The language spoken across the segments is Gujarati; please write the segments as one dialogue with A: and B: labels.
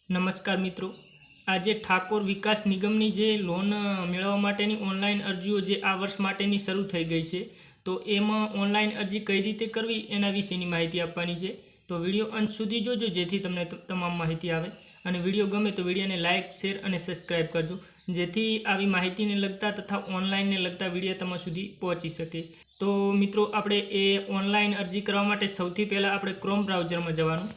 A: નમસ્કાર મિત્રો, આજે ઠાકોર વિકાસ નિગમની જે લોન મેળવવા માટેની ઓનલાઈન અરજીઓ જે આ વર્ષ માટેની શરૂ થઈ ગઈ છે, તો એમાં ઓનલાઈન અરજી કઈ રીતે કરવી એના વિશેની માહિતી આપવાની છે. તો વિડીયો અંત સુધી જોજો જેથી તમને તમામ માહિતી આવે. અને વિડીયો ગમે તો વિડીયોને લાઇક, શેર અને સબસ્ક્રાઈબ કરજો, જેથી આવી માહિતીને લગતા તથા ઓનલાઈનને લગતા વિડીયો તમારા સુધી પહોંચી શકે. તો મિત્રો, આપણે એ ઓનલાઈન અરજી કરવા માટે સૌથી પહેલાં આપણે ક્રોમ બ્રાઉઝરમાં જવાનું.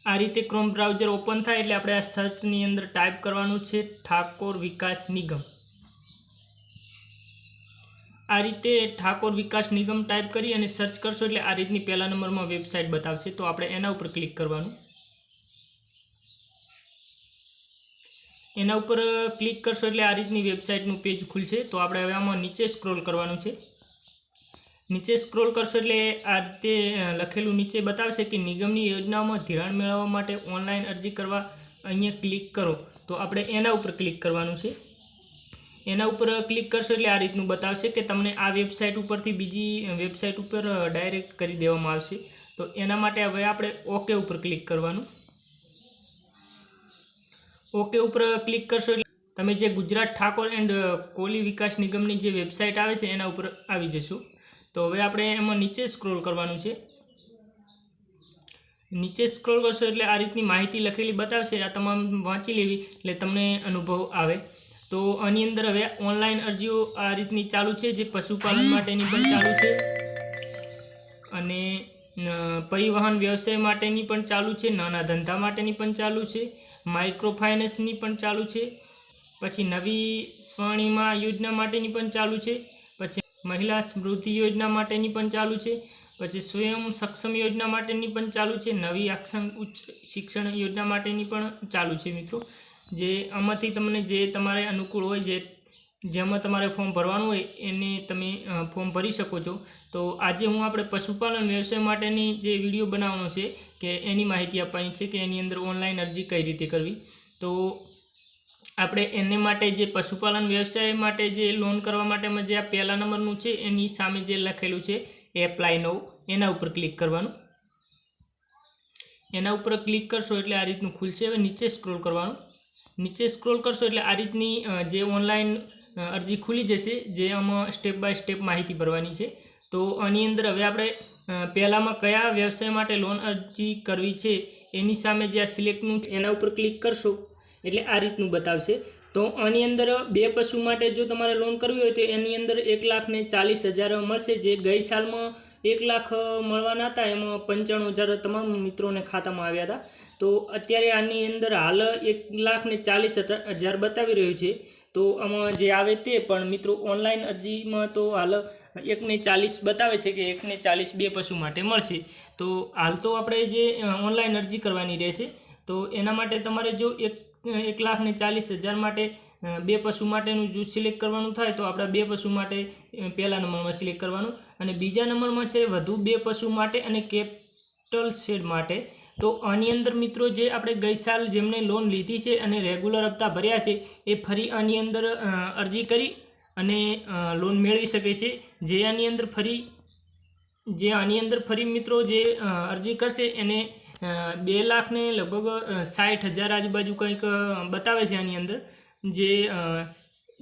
A: આ રીતે ક્રોમ બ્રાઉઝર ઓપન થાય એટલે આપણે આ સર્ચની અંદર ટાઈપ કરવાનું છે ઠાકોર વિકાસ નિગમ. આ રીતે ઠાકોર વિકાસ નિગમ ટાઈપ કરી અને સર્ચ કરશો એટલે આ રીતની પહેલા નંબરમાં વેબસાઇટ બતાવશે. તો આપણે એના ઉપર ક્લિક કરવાનું. એના ઉપર ક્લિક કરશો એટલે આ રીતની વેબસાઇટનું પેજ ખુલશે. તો આપણે હવે આમાં નીચે સ્ક્રોલ કરવાનું છે. નીચે સ્ક્રોલ કરશો એટલે આ રીતે લખેલું નીચે બતાવશે કે નિગમની યોજનાઓમાં ધિરાણ મેળવવા માટે ઓનલાઈન અરજી કરવા અહીંયા ક્લિક કરો. તો આપણે એના ઉપર ક્લિક કરવાનું છે. એના ઉપર ક્લિક કરશો એટલે આ રીતનું બતાવશે કે તમને આ વેબસાઇટ ઉપરથી બીજી વેબસાઇટ ઉપર ડાયરેક્ટ કરી દેવામાં આવશે. તો એના માટે હવે આપણે ઓકે ઉપર ક્લિક કરવાનું. ઓકે ઉપર ક્લિક કરશો એટલે તમે જે ગુજરાત ઠાકોર એન્ડ કોલી વિકાસ નિગમની જે વેબસાઇટ આવે છે એના ઉપર આવી જશો. તો હવે આપણે એમાં નીચે સ્ક્રોલ કરવાનું છે. નીચે સ્ક્રોલ કરશો એટલે આ રીતની માહિતી લખેલી બતાવશે. આ તમામ વાંચી લેવી એટલે તમને અનુભવ આવે. તો આની અંદર હવે ઓનલાઈન અરજીઓ આ રીતની ચાલુ છે, જે પશુપાલન માટેની પણ ચાલુ છે અને પરિવહન વ્યવસાય માટેની પણ ચાલુ છે, નાના ધંધા માટેની પણ ચાલુ છે, માઇક્રો ફાઇનાન્સની પણ ચાલુ છે, પછી નવી સ્વર્ણિમા યોજના માટેની પણ ચાલુ છે, પછી મહિલા સ્મૃતિ યોજના માટેની પણ ચાલુ છે, પછી સ્વયં સક્ષમ યોજના માટેની પણ ચાલુ છે, નવી ઉચ્ચ શિક્ષણ યોજના માટેની પણ ચાલુ છે. મિત્રો, જે આમાંથી તમને જે તમારે અનુકૂળ હોય, જેમાં તમારે ફોર્મ ભરવાનું હોય એને તમે ફોર્મ ભરી શકો છો. તો આજે આપણે પશુપાલન વ્યવસાય માટેની જે વિડીયો બનાવવાનો છે કે એની માહિતી આપવાની છે કે એની અંદર ઓનલાઈન અરજી કઈ રીતે કરવી. તો આપણે એને માટે જે પશુપાલન વ્યવસાય માટે જે લોન કરવા માટેમાં જે આ પહેલા નંબરનું છે એની સામે જે લખેલું છે એપ્લાય નાઉ, એના ઉપર ક્લિક કરવાનું. એના ઉપર ક્લિક કરશો એટલે આ રીતનું ખુલશે. હવે નીચે સ્ક્રોલ કરવાનું. નીચે સ્ક્રોલ કરશો એટલે આ રીતની જે ઓનલાઈન અરજી ખુલી જશે, જે આમાં સ્ટેપ બાય સ્ટેપ માહિતી ભરવાની છે. તો આની અંદર હવે આપણે પહેલામાં કયા વ્યવસાય માટે લોન અરજી કરવી છે એની સામે જે આ સિલેક્ટનું એના ઉપર ક્લિક કરશો એટલે આ રીતનું બતાવશે. તો આની અંદર 2 પશુ માટે જો તમારે લોન કરવી હોય તો એની અંદર 1,40,000 મળશે. જે ગઈ સાલમાં 1 લાખ મળવાના હતા એમાં 95,000 તમામ મિત્રોને ખાતામાં આવ્યા હતા. તો અત્યારે આની અંદર હાલ 1,40,000 બતાવી રહ્યું છે. તો આમાં જે આવે તે પણ મિત્રો ઓનલાઈન અરજીમાં તો હાલ 1,40,000 બતાવે છે કે 1,40,000 2 પશુ માટે મળશે. તો હાલ તો આપણે જે ઓનલાઈન અરજી કરવાની રહેશે. તો એના માટે તમારે જો 1,40,000 માટે 2 પશુ માટેનું જો સિલેક્ટ કરવાનું થાય તો આપણે 2 પશુ માટે પહેલા નંબરમાં સિલેક્ટ કરવાનું, અને બીજા નંબરમાં છે વધુ 2 પશુ માટે અને કેપિટલ શેડ માટે. તો આની અંદર મિત્રો જે આપણે ગઈ સાલ જેમને લોન લીધી છે અને રેગ્યુલર હપ્તા ભર્યા છે એ ફરી આની અંદર અરજી કરી અને લોન મેળવી શકે છે. જે આની અંદર ફરી મિત્રો જે અરજી કરશે એને 2 લાખ ને લગભગ 60,000 આજુબાજુ કંઈક બતાવે છે. આની અંદર જે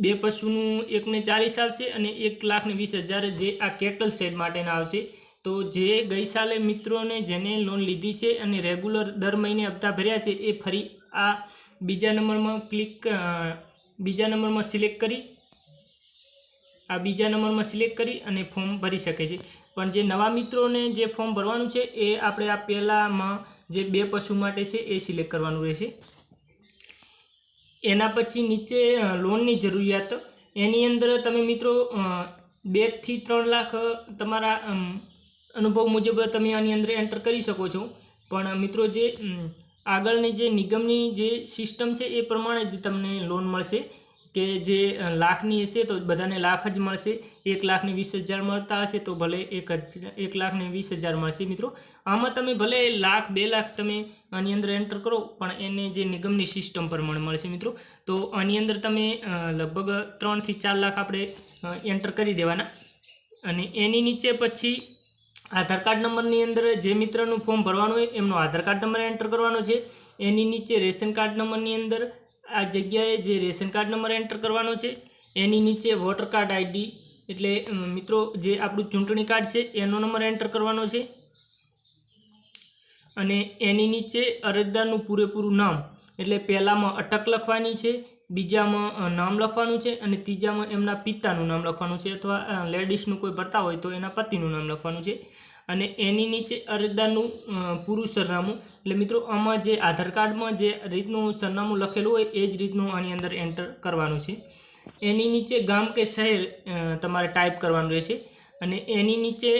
A: 2 પશુનું 1,40,000 આવશે અને 1,20,000 જે આ કેટલ શેડ માટેના આવશે. તો જે ગઈ સાલે મિત્રોને જેને લોન લીધી છે અને રેગ્યુલર દર મહિને હપ્તા ભર્યા છે એ ફરી આ બીજા નંબરમાં સિલેક્ટ કરી અને ફોર્મ ભરી શકે છે. પણ જે નવા મિત્રોને જે ફોર્મ ભરવાનું છે એ આપણે આ પહેલામાં જે 2 પશુ માટે છે એ સિલેક્ટ કરવાનું રહેશે. એના પછી નીચે લોનની જરૂરિયાત, એની અંદર તમે મિત્રો 2 થી 3 લાખ તમારા અનુભવ મુજબ તમે આની અંદર એન્ટર કરી શકો છો. પણ મિત્રો જે આગળની જે નિગમની જે સિસ્ટમ છે એ પ્રમાણે જ તમને લોન મળશે. કે જે લાખની હશે તો બધાને લાખ જ મળશે. 1,20,000 મળતા હશે તો ભલે 1,20,000 મળશે. મિત્રો, આમાં તમે ભલે 1,00,000 2 લાખ તમે આની અંદર એન્ટર કરો પણ એને જે નિગમની સિસ્ટમ પ્રમાણે મળશે. મિત્રો, તો આની અંદર તમે લગભગ 3 થી 4 લાખ આપણે એન્ટર કરી દેવાના. અને એની નીચે પછી આધાર કાર્ડ નંબરની અંદર જે મિત્રનું ફોર્મ ભરવાનું હોય એમનો આધાર કાર્ડ નંબર એન્ટર કરવાનો છે. એની નીચે રેશન કાર્ડ નંબરની અંદર આ જગ્યાએ જે રેશન કાર્ડ નંબર એન્ટર કરવાનો છે. એની નીચે વોટર કાર્ડ આઈડી એટલે મિત્રો જે આપણું ચૂંટણી કાર્ડ છે એનો નંબર એન્ટર કરવાનો છે. અને એની નીચે અરજદારનું પૂરેપૂરું નામ એટલે પહેલામાં અટક લખવાની છે, બીજામાં નામ લખવાનું છે અને ત્રીજામાં એમના પિતાનું નામ લખવાનું છે, અથવા લેડીઝનું કોઈ ભરતા હોય તો એના પતિનું નામ લખવાનું છે. અને એની નીચે અરજદારનું પૂરું સરનામું એટલે મિત્રો આમાં જે આધાર કાર્ડમાં જે રીતનું સરનામું લખેલું હોય એ જ રીતનું આની અંદર એન્ટર કરવાનું છે. એની નીચે ગામ કે શહેર તમારે ટાઈપ કરવાનું રહેશે. અને એની નીચે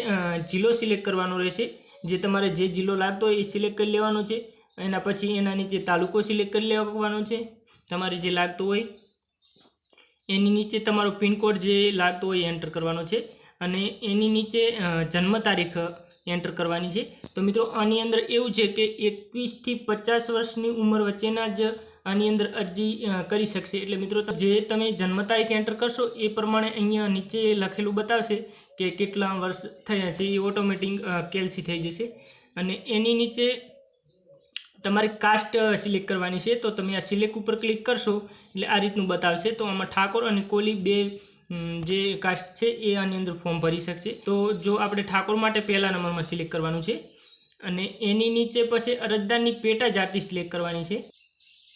A: જિલ્લો સિલેક્ટ કરવાનો રહેશે. જે તમારે જે જિલ્લો લાગતો હોય એ સિલેક્ટ કરી લેવાનો છે. એના પછી એના નીચે તાલુકો સિલેક્ટ કરી લેવાનો છે તમારે જે લાગતો હોય. એની નીચે તમારો પિનકોડ જે લાગતો હોય એ એન્ટર કરવાનો છે. અને એની નીચે જન્મ તારીખ એન્ટર કરવાની છે. તો મિત્રો આની અંદર એવું છે કે 21 થી 50 વર્ષની ઉંમર વચ્ચેના જ આની અંદર અરજી કરી શકશે. એટલે મિત્રો જે તમે જન્મ તારીખ એન્ટર કરશો એ પ્રમાણે અહીંયા નીચે લખેલું બતાવશે કે કેટલા વર્ષ થયા છે. એ ઓટોમેટિક કેલ્સી થઈ જશે. અને એની નીચે તમારે કાસ્ટ સિલેક્ટ કરવાની છે. તો તમે આ સિલેક્ટ ઉપર ક્લિક કરશો એટલે આ રીતનું બતાવશે. તો આમાં ઠાકોર અને કોલી બે જે કાસ્ટ છે એ આની અંદર ફોર્મ ભરી શકશે. તો જો આપણે ઠાકોર માટે પહેલા નંબરમાં સિલેક્ટ કરવાનું છે. અને એની નીચે પછી અરજદારની પેટા જાતિ સિલેક્ટ કરવાની છે.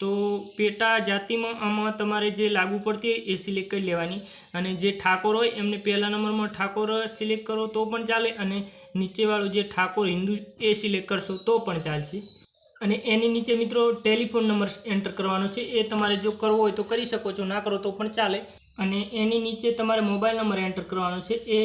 A: તો પેટા જાતિમાં આમાં તમારે જે લાગુ પડતી હોય એ સિલેક્ટ કરી લેવાની. અને જે ઠાકોર હોય એમને પહેલા નંબરમાં ઠાકોર સિલેક્ટ કરો તો પણ ચાલે, અને નીચેવાળું જે ઠાકોર હિન્દુ એ સિલેક્ટ કરશો તો પણ ચાલશે. અને એની નીચે મિત્રો ટેલિફોન નંબર એન્ટર કરવાનો છે. એ તમારે જો કરવો હોય તો કરી શકો છો, ના કરો તો પણ ચાલે. અને એની નીચે તમારે મોબાઈલ નંબર એન્ટર કરવાનો છે. એ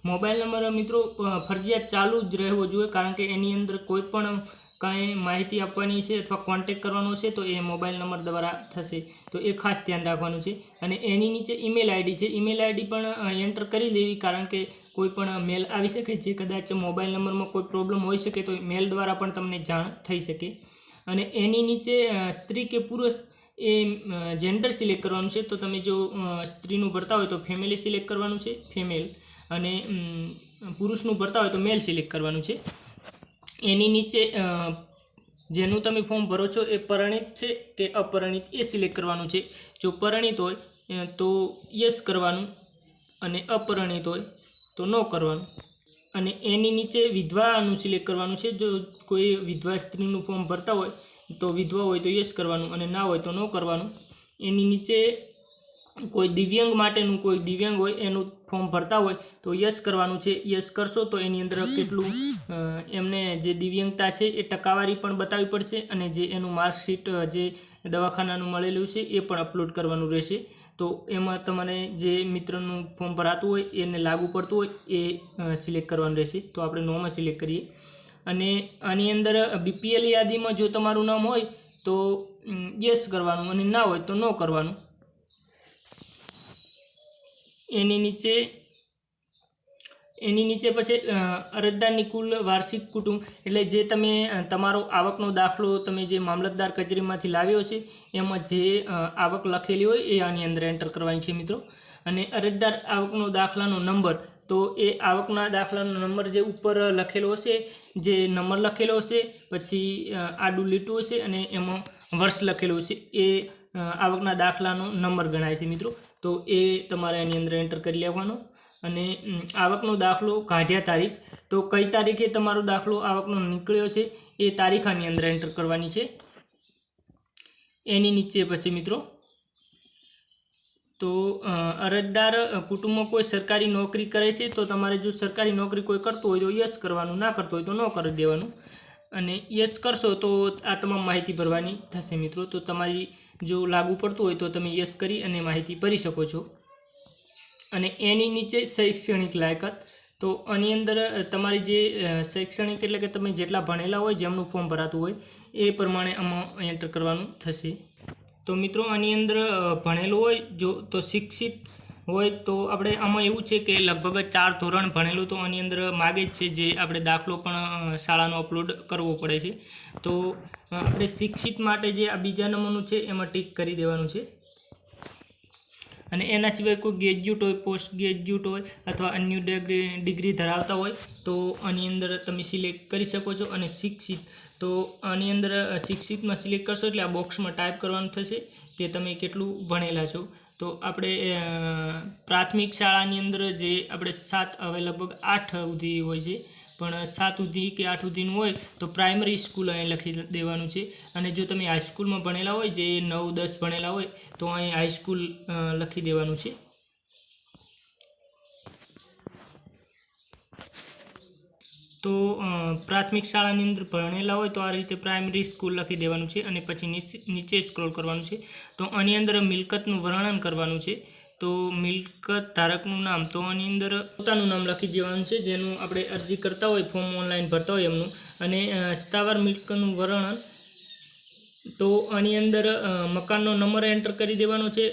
A: મોબાઈલ નંબર મિત્રો ફરજિયાત ચાલુ જ રહેવો જોઈએ, કારણ કે એની અંદર કોઈ પણ કાંઈ માહિતી આપવાની છે અથવા કોન્ટેક્ટ કરવાનો છે તો એ મોબાઈલ નંબર દ્વારા થશે. તો એ ખાસ ધ્યાન રાખવાનું છે. અને એની નીચે ઈમેલ આઈડી છે. ઈમેલ આઈડી પણ એન્ટર કરી દેવી, કારણ કે કોઈ પણ મેલ આવી શકે છે. કદાચ મોબાઈલ નંબરમાં કોઈ પ્રોબ્લેમ હોઈ શકે તો મેલ દ્વારા પણ તમને જાણ થઈ શકે. અને એની નીચે સ્ત્રી કે પુરુષ એ જેન્ડર સિલેક્ટ કરવાનું છે. તો તમે જો સ્ત્રીનું ભરતા હોય તો ફેમિલી સિલેક્ટ કરવાનું છે, ફિમેલ. અને પુરુષનું ભરતા હોય તો મેલ સિલેક્ટ કરવાનું છે. એની નીચે જેનું તમે ફોર્મ ભરો છો એ પરિણીત છે કે અપરિણીત એ સિલેક્ટ કરવાનું છે. જો પરિણીત હોય તો યસ કરવાનું, અને અપરિણીત હોય તો નો કરવાનું. અને એની નીચે વિધવાનું સિલેક્ટ કરવાનું છે. જો કોઈ વિધવા સ્ત્રીનું ફોર્મ ભરતા હોય તો વિધવા હોય તો યસ કરવાનું, અને ના હોય તો નો કરવાનું. એની નીચે કોઈ દિવ્યાંગ માટેનું કોઈ દિવ્યાંગ હોય એનું ફોર્મ ભરતા હોય તો યસ કરવાનું છે. યસ કરશો તો એની અંદર કેટલું એમને જે દિવ્યાંગતા છે એ ટકાવારી પણ બતાવવી પડશે, અને જે એનું માર્કશીટ જે દવાખાનાનું મળેલું છે એ પણ અપલોડ કરવાનું રહેશે. તો એમાં તમારે જે મિત્રનું ફોર્મ ભરાતું હોય એને લાગુ પડતું હોય એ સિલેક્ટ કરવાનું રહેશે. તો આપણે નોમાં સિલેક્ટ કરીએ. અને આની અંદર BPL યાદીમાં જો તમારું નામ હોય તો યસ કરવાનું, અને ના હોય તો નો કરવાનું. એની નીચે પછી અરજદારની કુલ વાર્ષિક કુટુંબ એટલે જે તમે તમારો આવકનો દાખલો તમે જે મામલતદાર કચેરીમાંથી લાવ્યો છે એમાં જે આવક લખેલી હોય એ આની અંદર એન્ટર કરવાની છે મિત્રો. અને અરજદાર આવકનો દાખલાનો નંબર, તો એ આવકના દાખલાનો નંબર જે ઉપર લખેલો હશે, જે નંબર લખેલો હશે, પછી આડું લીટું હશે અને એમાં વર્ષ લખેલું હશે, એ આવકના દાખલાનો નંબર ગણાય છે મિત્રો. તો એ તમારે આની અંદર એન્ટર કરી લેવાનો. અને આવકનો દાખલો કાઢ્યા તારીખ, તો કઈ તારીખે તમારો દાખલો આવકનો નીકળ્યો છે એ તારીખ આની અંદર એન્ટર કરવાની છે. એની નીચે પછી મિત્રો તો અરજદાર કુટુંબમાં કોઈ સરકારી નોકરી કરે છે તો તમારે જો સરકારી નોકરી કોઈ કરતું હોય તો યસ કરવાનું, ના કરતો હોય તો નો કરી દેવાનું. અને યસ કરશો તો આ તમામ માહિતી ભરવાની થશે મિત્રો. તો તમારી જો લાગુ પડતું હોય તો તમે યસ કરી અને માહિતી ભરી શકો છો. અને એની નીચે શૈક્ષણિક લાયકાત, તો આની અંદર તમારી જે શૈક્ષણિક એટલે કે તમે જેટલા ભણેલા હોય, જેમનું ફોર્મ ભરાતું હોય એ પ્રમાણે આમાં એન્ટર કરવાનું થશે. તો મિત્રો આની અંદર ભણેલું હોય જો તો શિક્ષિત હોય તો આપણે આમાં એવું છે કે લગભગ 4 ધોરણ ભણેલું તો આની અંદર માગે જ છે, જે આપણે દાખલો પણ શાળાનો અપલોડ કરવો પડે છે. તો આપણે શિક્ષિત માટે જે આ બીજા નંબરનું છે એમાં ટીક કરી દેવાનું છે. અને એના સિવાય કોઈ ગ્રેજ્યુએટ હોય, પોસ્ટ ગ્રેજ્યુએટ હોય અથવા અન્ય ડિગ્રી ધરાવતા હોય તો આની અંદર તમે સિલેક્ટ કરી શકો છો. અને શિક્ષિત, તો આની અંદર શિક્ષિતમાં સિલેક્ટ કરશો એટલે આ બોક્સમાં ટાઈપ કરવાનું થશે કે તમે કેટલું ભણેલા છો. તો આપણે પ્રાથમિક શાળાની અંદર જે આપણે 7, હવે લગભગ 8 સુધી હોય છે, પણ 7 સુધી કે 8 સુધીનું હોય તો પ્રાઇમરી સ્કૂલ અહીં લખી દેવાનું છે. અને જો તમે હાઈસ્કૂલમાં ભણેલા હોય, જે 9, 10 ભણેલા હોય, તો અહીં હાઈસ્કૂલ લખી દેવાનું છે. તો પ્રાથમિક શાળાની અંદર ભણેલા હોય તો આ રીતે પ્રાઇમરી સ્કૂલ લખી દેવાનું છે. અને પછી નીચે સ્ક્રોલ કરવાનું છે. તો આની અંદર મિલકતનું વર્ણન કરવાનું છે. તો મિલકત ધારકનું નામ, તો આની અંદર પોતાનું નામ લખી દેવાનું છે, જેનું આપણે અરજી કરતા હોય, ફોર્મ ઓનલાઈન ભરતા હોય એમનું. અને સત્તાવાર મિલકતનું વર્ણન, તો આની અંદર મકાનનો નંબર એન્ટર કરી દેવાનો છે.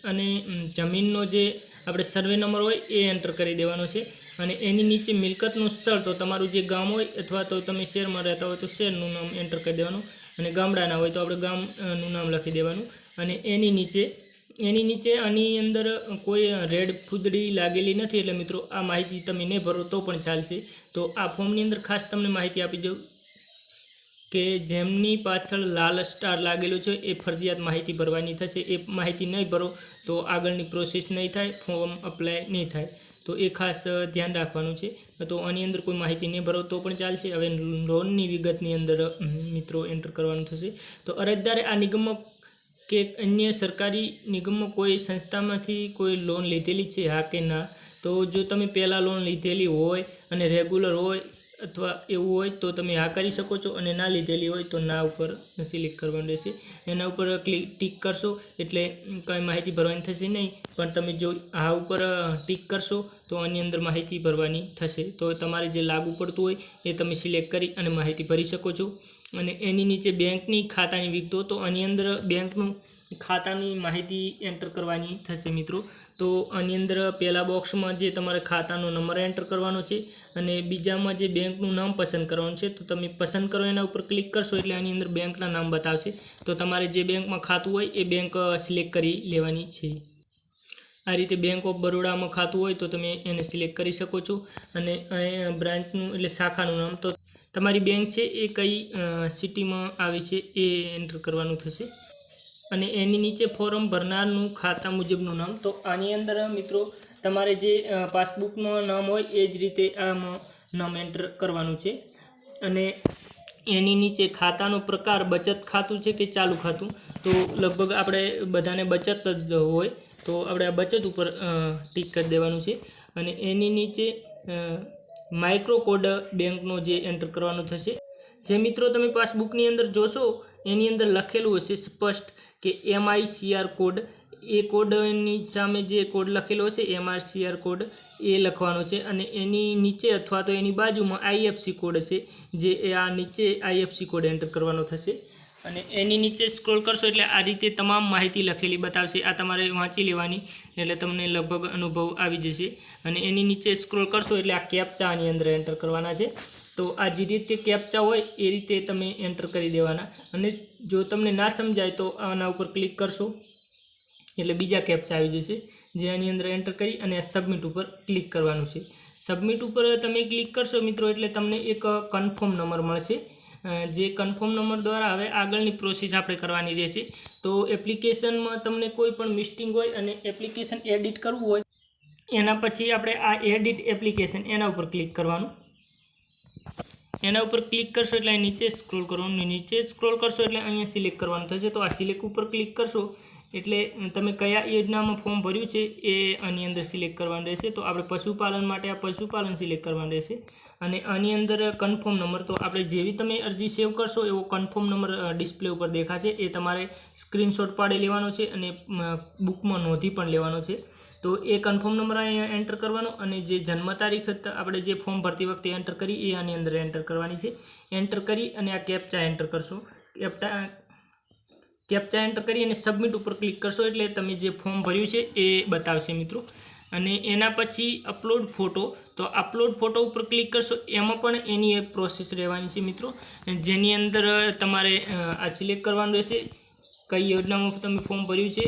A: અને જમીનનો જે આપણે સર્વે નંબર હોય એ એન્ટર કરી દેવાનો છે. અને એની નીચે મિલકતનું સ્થળ, તો તમારું જે ગામ હોય અથવા તો તમે શહેરમાં રહેતા હોય તો શહેરનું નામ એન્ટર કરી દેવાનું. અને ગામડાના હોય તો આપણે ગામનું નામ લખી દેવાનું. અને એની નીચે આની અંદર કોઈ રેડ ફૂદડી લાગેલી નથી, એટલે મિત્રો આ માહિતી તમે નહીં ભરો તો પણ ચાલશે. તો આ ફોર્મની અંદર ખાસ તમને માહિતી આપી દઉં કે જેમની પાછળ લાલ સ્ટાર લાગેલો છે એ ફરજિયાત માહિતી ભરવાની થશે. એ માહિતી નહીં ભરો તો આગળની પ્રોસેસ નહીં થાય, ફોર્મ અપ્લાય નહીં થાય. તો એ ખાસ ધ્યાન રાખવાનું છે. તો આની અંદર કોઈ માહિતી નહીં ભરો તો પણ ચાલશે. હવે લોનની વિગતની અંદર મિત્રો એન્ટર કરવાનું થશે. તો અરજદારે આ નિગમમાં કે અન્ય સરકારી નિગમમાં કોઈ સંસ્થામાંથી કોઈ લોન લીધેલી છે, હા કે ના. તો જો તમે પહેલાં લોન લીધેલી હોય અને રેગ્યુલર હોય અથવા એવું હોય તો તમે હા કરી શકો છો. અને ના લીધેલી હોય તો ના ઉપર સિલેક્ટ કરવાનું રહેશે. એના ઉપર ટીક કરશો એટલે કંઈ માહિતી ભરવાની થશે નહીં. પણ તમે જો હા ઉપર ટીક કરશો તો આની અંદર માહિતી ભરવાની થશે. તો તમારે જે લાગુ પડતું હોય એ તમે સિલેક્ટ કરી અને માહિતી ભરી શકો છો. અને એની નીચે બેંકની ખાતાની વિગતો, તો આની અંદર બેંકનું ખાતાની માહિતી એન્ટર કરવાની થશે મિત્રો. તો આની અંદર પહેલા બોક્સમાં જે તમારે ખાતાનો નંબર એન્ટર કરવાનો છે અને બીજામાં જે બેંકનું નામ પસંદ કરવાનું છે. તો તમે પસંદ કરો એના ઉપર ક્લિક કરશો એટલે આની અંદર બેંકના નામ બતાવશે. તો તમારે જે બેંકમાં ખાતું હોય એ બેંક સિલેક્ટ કરી લેવાની છે. આ રીતે બેંક ઓફ બરોડામાં ખાતું હોય તો તમે એને સિલેક્ટ કરી શકો છો. અને બ્રાન્ચનું એટલે શાખાનું નામ, તો તમારી બેંક છે એ કઈ સિટીમાં આવે છે એ એન્ટર કરવાનું થશે. અને એની નીચે ફોર્મ ભરનારનું ખાતા મુજબનું નામ, તો આની અંદર મિત્રો તમારે જે પાસબુકમાં નામ હોય એ જ રીતે આમાં નામ એન્ટર કરવાનું છે. અને એની નીચે ખાતાનો પ્રકાર બચત ખાતું છે કે ચાલુ ખાતું, તો લગભગ આપણે બધાને બચત જ હોય તો આપણે આ બચત ઉપર ટીક કરી દેવાનું છે. અને એની નીચે માઇક્રો કોડ બેંકનો જે એન્ટર કરવાનો થશે. જે મિત્રો તમે પાસબુકની અંદર જોશો એની અંદર લખેલું હશે સ્પષ્ટ કે MICR કોડ, એ કોડની સામે જે કોડ લખેલો હશે MICR કોડ એ લખવાનો છે. અને એની નીચે અથવા તો એની બાજુમાં IFSC કોડ હશે, જે આ નીચે IFSC કોડ એન્ટર કરવાનો થશે. અને એની નીચે સ્ક્રોલ કરશો એટલે આ રીતે તમામ માહિતી લખેલી બતાવશે. આ તમારે વાંચી લેવાની એટલે તમને લગભગ અનુભવ આવી જશે. અને એની નીચે સ્ક્રોલ કરશો એટલે આ કેપ્ચા આની અંદર એન્ટર કરવાના છે. તો આ જે રીતે કેપ્ચા હોય એ રીતે તમે એન્ટર કરી દેવાના. અને જો તમને ના સમજાય તો આના ઉપર ક્લિક કરશો એટલે બીજા કેપ્ચા આવી જશે, જે આની અંદર એન્ટર કરી અને સબમિટ ઉપર ક્લિક કરવાનું છે. સબમિટ ઉપર તમે ક્લિક કરશો મિત્રો એટલે તમને એક કન્ફર્મ નંબર મળશે. જે કન્ફર્મ નંબર દ્વારા હવે આગળની પ્રોસેસ આપણે કરવાની રહેશે. તો એપ્લિકેશનમાં તમને કોઈ પણ મિસ્ટેક હોય અને એપ્લિકેશન એડિટ કરવું હોય એના પછી આપણે આ એડિટ એપ્લિકેશન એના ઉપર ક્લિક કરવાનું. એના ઉપર ક્લિક કરશો એટલે નીચે સ્ક્રોલ કરવાનું. નીચે સ્ક્રોલ કરશો એટલે અહીંયા સિલેક્ટ કરવાનું થશે. તો આ સિલેક્ટ ઉપર ક્લિક કરશો એટલે તમે કયા યોજનામાં ફોર્મ ભર્યું છે એ આની અંદર સિલેક્ટ કરવાનું રહેશે. તો આપણે પશુપાલન માટે આ પશુપાલન સિલેક્ટ કરવાનું રહેશે. અને આની અંદર કન્ફર્મ નંબર, તો આપણે જેવી તમે અરજી સેવ કરશો એવો કન્ફર્મ નંબર ડિસ્પ્લે ઉપર દેખાશે. એ તમારે સ્ક્રીનશોટ પાડી લેવાનો છે અને બુકમાં નોંધી પણ લેવાનો છે. તો એ કન્ફર્મ નંબર અહીંયા એન્ટર કરવાનો. અને જે જન્મ તારીખ આપણે જે ફોર્મ ભરતી વખતે એન્ટર કરી એ આની અંદર એન્ટર કરવાની છે. એન્ટર કરી અને આ કેપ્ચા એન્ટર કરશો. કેપ્ચા એન્ટર કરી અને સબમિટ ઉપર ક્લિક કરશો એટલે તમે જે ફોર્મ ભર્યું છે એ બતાવશે મિત્રો. અને એના પછી અપલોડ ફોટો, તો અપલોડ ફોટો ઉપર ક્લિક કરશો. એમાં પણ એની એક પ્રોસેસ રહેવાની છે મિત્રો, જેની અંદર તમારે આ સિલેક્ટ કરવાનું રહેશે કઈ યોજનામાં તમે ફોર્મ ભર્યું છે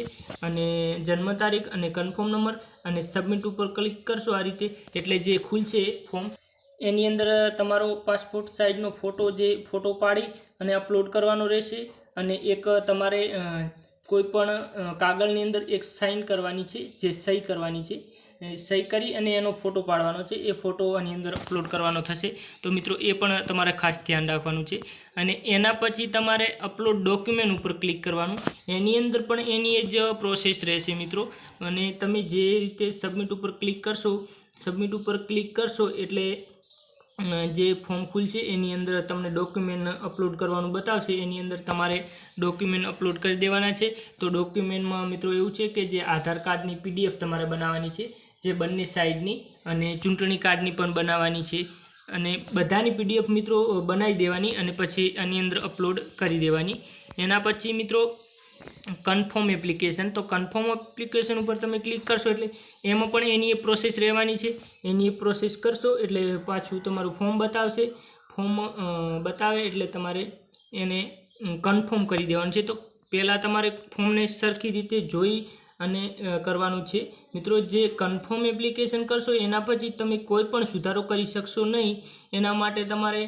A: અને જન્મ તારીખ અને કન્ફર્મ નંબર અને સબમિટ ઉપર ક્લિક કરશો આ રીતે, એટલે જે ખુલશે ફોર્મ એની અંદર તમારો પાસપોર્ટ સાઇઝનો ફોટો પાડી અને અપલોડ કરવાનો રહેશે અને એક તમારે કોઈ પણ કાગળની અંદર એક સાઇન કરવાની છે, જે સહી કરવાની છે, સહી કરી અને એનો ફોટો પાડવાનો છે, એ ફોટો આની અંદર અપલોડ કરવાનો થશે. તો મિત્રો એ પણ તમારે ખાસ ધ્યાન રાખવાનું છે. અને એના પછી તમારે અપલોડ ડોક્યુમેન્ટ ઉપર ક્લિક કરવાનું. એની અંદર પણ એની જ પ્રોસેસ રહેશે મિત્રો. અને તમે જે રીતે સબમિટ ઉપર ક્લિક કરશો એટલે જે ફોર્મ ખુલશે એની અંદર તમને ડોક્યુમેન્ટ અપલોડ કરવાનું બતાવશે. એની અંદર તમારે ડોક્યુમેન્ટ અપલોડ કરી દેવાના છે. તો ડોક્યુમેન્ટમાં મિત્રો એવું છે કે જે આધાર કાર્ડની PDF તમારે બનાવવાની છે, જે બંને સાઈડની, અને ચૂંટણી કાર્ડની પણ બનાવવાની છે, અને બધાની PDF મિત્રો બનાવી દેવાની અને પછી આની અંદર અપલોડ કરી દેવાની. એના પછી મિત્રો કન્ફર્મ એપ્લિકેશન, તો કન્ફર્મ એપ્લિકેશન ઉપર તમે ક્લિક કરશો એટલે એમાં પણ એની પ્રોસેસ રહેવાની છે. એની પ્રોસેસ કરશો એટલે પાછું તમારું ફોર્મ બતાવશે. ફોર્મ બતાવે એટલે તમારે એને કન્ફર્મ કરી દેવાનું છે. તો પહેલાં તમારે ફોર્મને સરખી રીતે જોઈ અને કરવાનું છે મિત્રો. જે કન્ફર્મ એપ્લિકેશન કરશો એના પછી તમે કોઈ પણ સુધારો કરી શકશો નહીં. એના માટે તમારે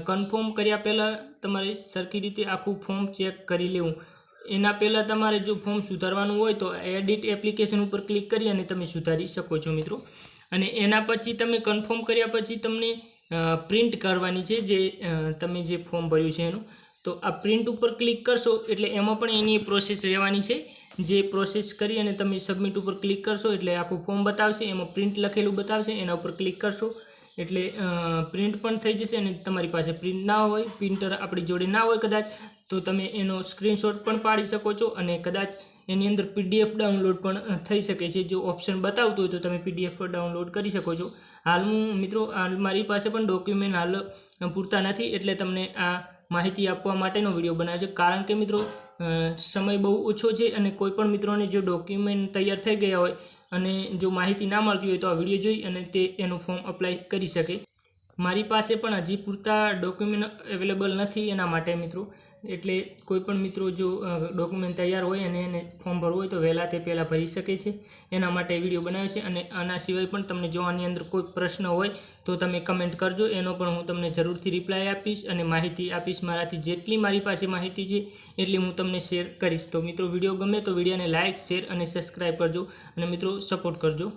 A: કન્ફર્મ કર્યા પહેલાં તમારે સરખી રીતે આખું ફોર્મ ચેક કરી લેવું. એના પહેલાં તમારે જો ફોર્મ સુધારવાનું હોય તો એડિટ એપ્લિકેશન ઉપર ક્લિક કરી અને તમે સુધારી શકો છો મિત્રો. અને એના પછી તમે કન્ફર્મ કર્યા પછી તમને પ્રિન્ટ કરવાની છે, જે તમે જે ફોર્મ ભર્યું છે એનું. તો આ પ્રિન્ટ ઉપર ક્લિક કરશો એટલે એમાં પણ એની પ્રોસેસ રહેવાની છે. જે પ્રોસેસ કરી અને તમે સબમિટ ઉપર ક્લિક કરશો એટલે આખું ફોર્મ બતાવશે, એમાં પ્રિન્ટ લખેલું બતાવશે. એના ઉપર ક્લિક કરશો એટલે પ્રિન્ટ પણ થઈ જશે. અને તમારી પાસે પ્રિન્ટ ના હોય, પ્રિન્ટર આપણી જોડે ના હોય કદાચ, તો તમે એનો સ્ક્રીનશોટ પણ પાડી શકો છો. અને કદાચ એની અંદર PDF ડાઉનલોડ પણ થઈ શકે છે. જો ઓપ્શન બતાવતું હોય તો તમે PDF પર ડાઉનલોડ કરી શકો છો. હાલ મારી પાસે પણ ડોક્યુમેન્ટ હાલ પૂરતા નથી, એટલે તમને આ માહિતી આપવા માટેનો વિડીયો બનાવ્યો છે. કારણ કે મિત્રો સમય બહુ ઓછો છે અને કોઈ પણ મિત્રોને જો ડોક્યુમેન્ટ તૈયાર થઈ ગયા હોય અને જો માહિતી ના મળતી હોય તો આ વિડીયો જોઈ અને તે એનું ફોર્મ અપ્લાય કરી શકે. મારી પાસે પણ હજી પૂરતા ડોક્યુમેન્ટ અવેલેબલ નથી એના માટે મિત્રો. એટલે કોઈ પણ મિત્રો જો ડોક્યુમેન્ટ તૈયાર હોય અને એને ફોર્મ ભરવું હોય તો વહેલા તે પહેલાં ભરી શકે છે. એના માટે વિડીયો બનાવ્યો છે. અને આના સિવાય પણ તમને જો આની અંદર કોઈ પ્રશ્ન હોય તો તમે કમેન્ટ કરજો, એનો પણ હું તમને જરૂરથી રિપ્લાય આપીશ અને માહિતી આપીશ. મારાથી જેટલી મારી પાસે માહિતી છે એટલી હું તમને શેર કરીશ. તો મિત્રો વિડીયો ગમે તો વિડીયોને લાઇક, શેર અને સબસ્ક્રાઈબ કરજો અને મિત્રો સપોર્ટ કરજો.